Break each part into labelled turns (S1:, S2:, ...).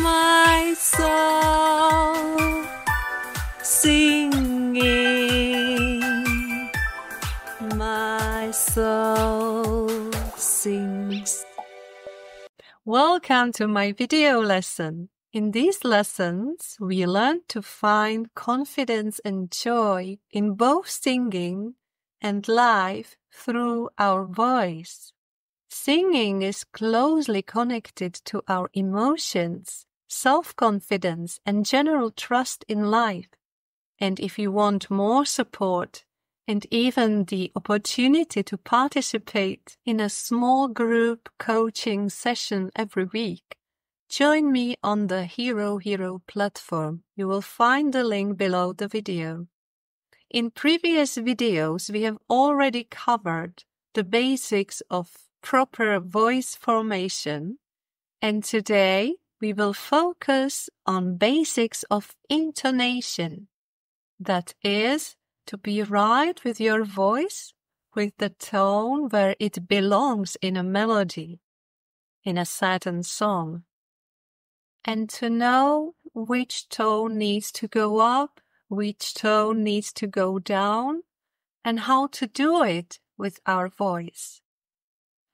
S1: My soul singing, my soul sings. Welcome to my video lesson. In these lessons, we learn to find confidence and joy in both singing and life through our voice. Singing is closely connected to our emotions, self-confidence, and general trust in life. And if you want more support and even the opportunity to participate in a small group coaching session every week, join me on the Hero platform. You will find the link below the video. In previous videos, we have already covered the basics of proper voice formation, and today we will focus on basics of intonation. That is, to be right with your voice, with the tone where it belongs in a melody, in a certain song. And to know which tone needs to go up, which tone needs to go down, and how to do it with our voice.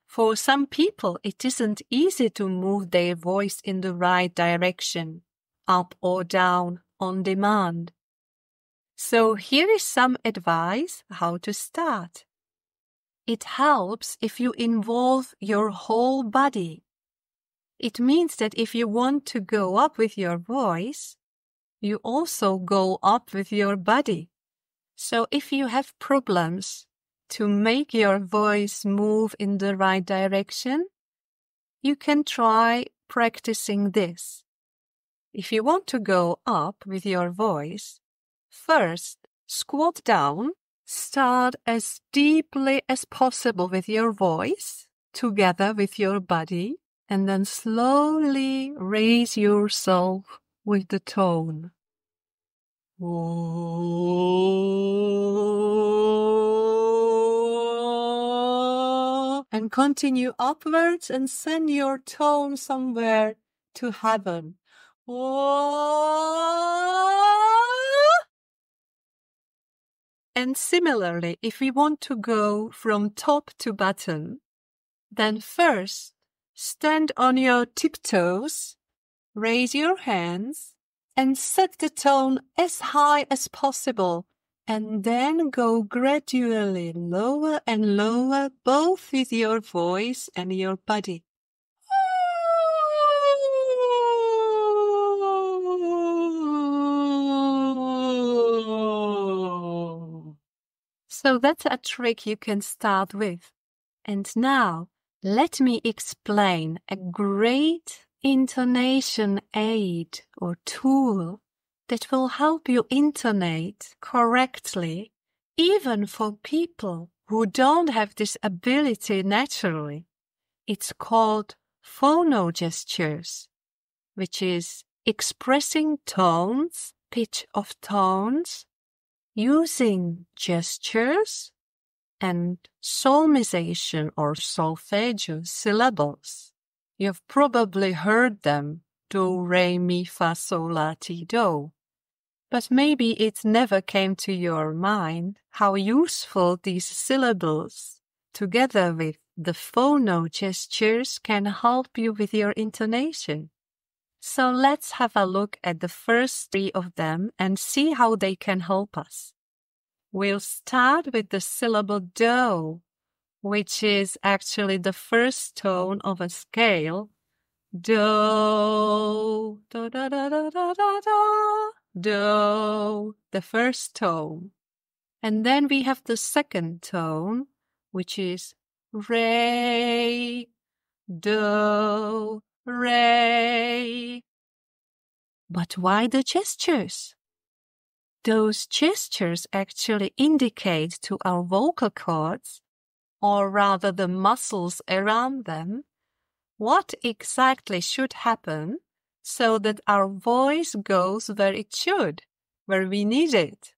S1: For some people, it isn't easy to move their voice in the right direction, up or down, on demand. So here is some advice how to start. It helps if you involve your whole body. It means that if you want to go up with your voice, you also go up with your body. So if you have problems to make your voice move in the right direction, you can try practicing this. If you want to go up with your voice, first squat down, start as deeply as possible with your voice, together with your body, and then slowly raise yourself with the tone. And continue upwards and send your tone somewhere to heaven. And similarly, if we want to go from top to bottom, then first stand on your tiptoes, raise your hands, and set the tone as high as possible, and then go gradually lower and lower, both with your voice and your body. So that's a trick you can start with. And now, let me explain a great intonation aid or tool that will help you intonate correctly, even for people who don't have this ability naturally. It's called phonogestures, which is expressing tones, pitch of tones, using gestures and solmization or solfeggio syllables. You've probably heard them, do, re, mi, fa, sol, la, ti, do. But maybe it never came to your mind how useful these syllables, together with the phonogestures, can help you with your intonation. So let's have a look at the first three of them and see how they can help us. We'll start with the syllable do, which is actually the first tone of a scale. Do, da da da da da da da, do, the first tone. And then we have the second tone, which is re, do, re. But why the gestures? Those gestures actually indicate to our vocal cords, or rather the muscles around them, what exactly should happen so that our voice goes where it should, where we need it.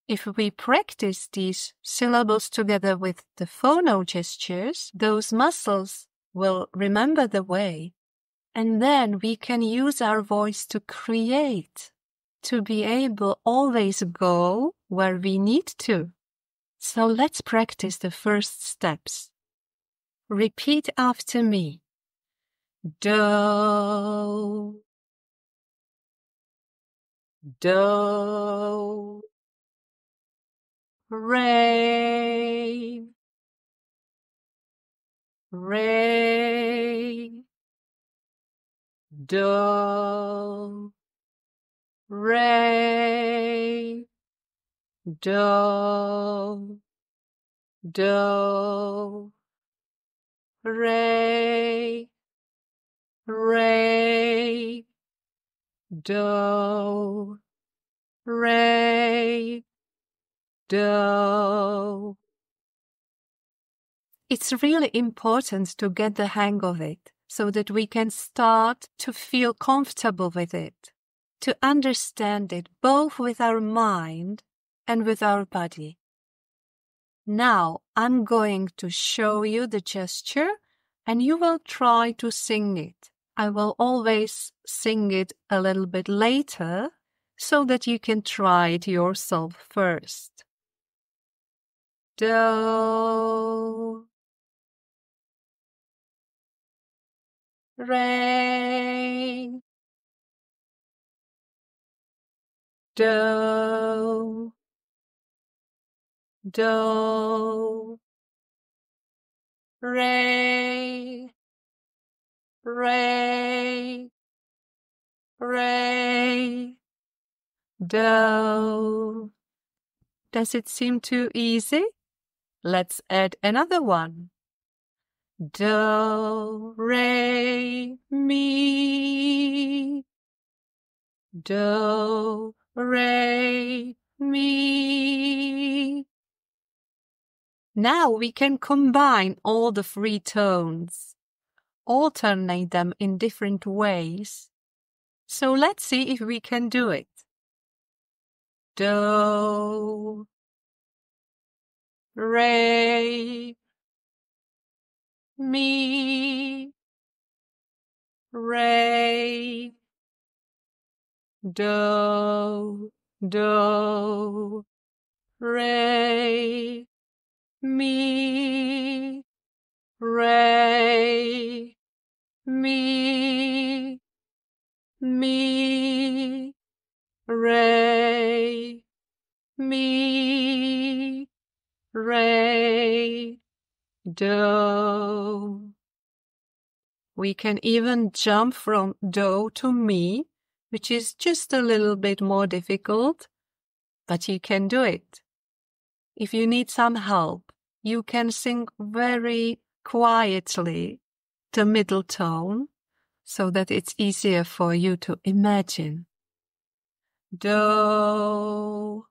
S1: If we practice these syllables together with the phonogestures, those muscles will remember the way And then we can use our voice to create, to be able always go where we need to. So let's practice the first steps. Repeat after me. Do, do, re, re, do, re, do, do, re, re, do, re, do. It's really important to get the hang of it so that we can start to feel comfortable with it, to understand it both with our mind and with our body. Now I'm going to show you the gesture and you will try to sing it. I will always sing it a little bit later so that you can try it yourself first. Do, re, do, do, re, re, re, do. Does it seem too easy? Let's add another one. Do, re, mi. Do, re, mi. Now we can combine all the three tones, alternate them in different ways. So let's see if we can do it. Do, re, mi, re, do, do, re, mi, re, mi, mi, re, mi, re, do. We can even jump from do to mi, which is just a little bit more difficult, but you can do it. If you need some help, you can sing very quietly the middle tone so that it's easier for you to imagine. Do,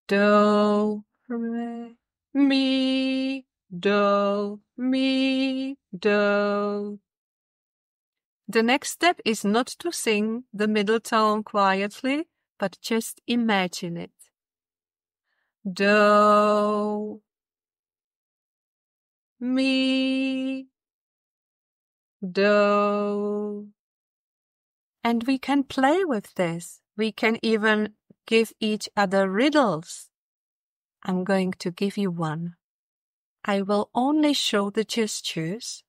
S1: do, re, mi, do, mi, do. The next step is not to sing the middle tone quietly, but just imagine it. Do, mi, do. And we can play with this. We can even give each other riddles. I'm going to give you one. I will only show the gestures,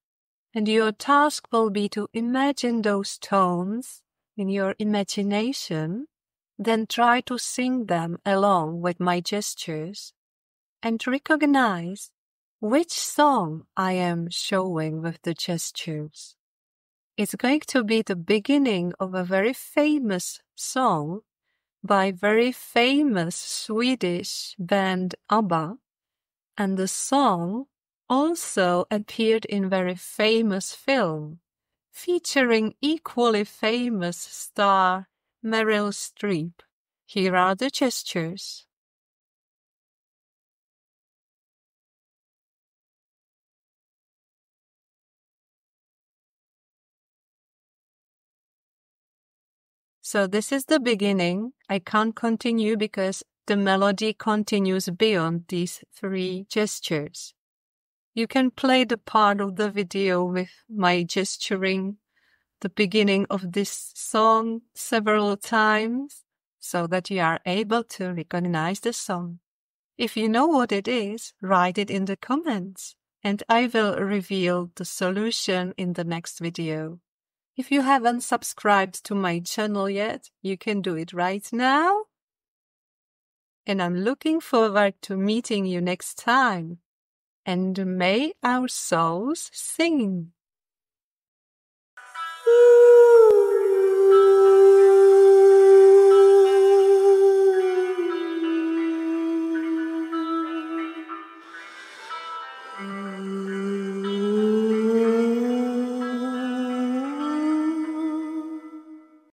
S1: and your task will be to imagine those tones in your imagination, then try to sing them along with my gestures, and recognize which song I am showing with the gestures. It's going to be the beginning of a very famous song by very famous Swedish band ABBA, and the song also appeared in very famous film featuring equally famous star Meryl Streep. Here are the gestures. So this is the beginning. I can't continue because the melody continues beyond these three gestures. You can play the part of the video with my gesturing the beginning of this song several times so that you are able to recognize the song. If you know what it is, write it in the comments, and I will reveal the solution in the next video. If you haven't subscribed to my channel yet, you can do it right now. And I'm looking forward to meeting you next time. And may our souls sing. Woo!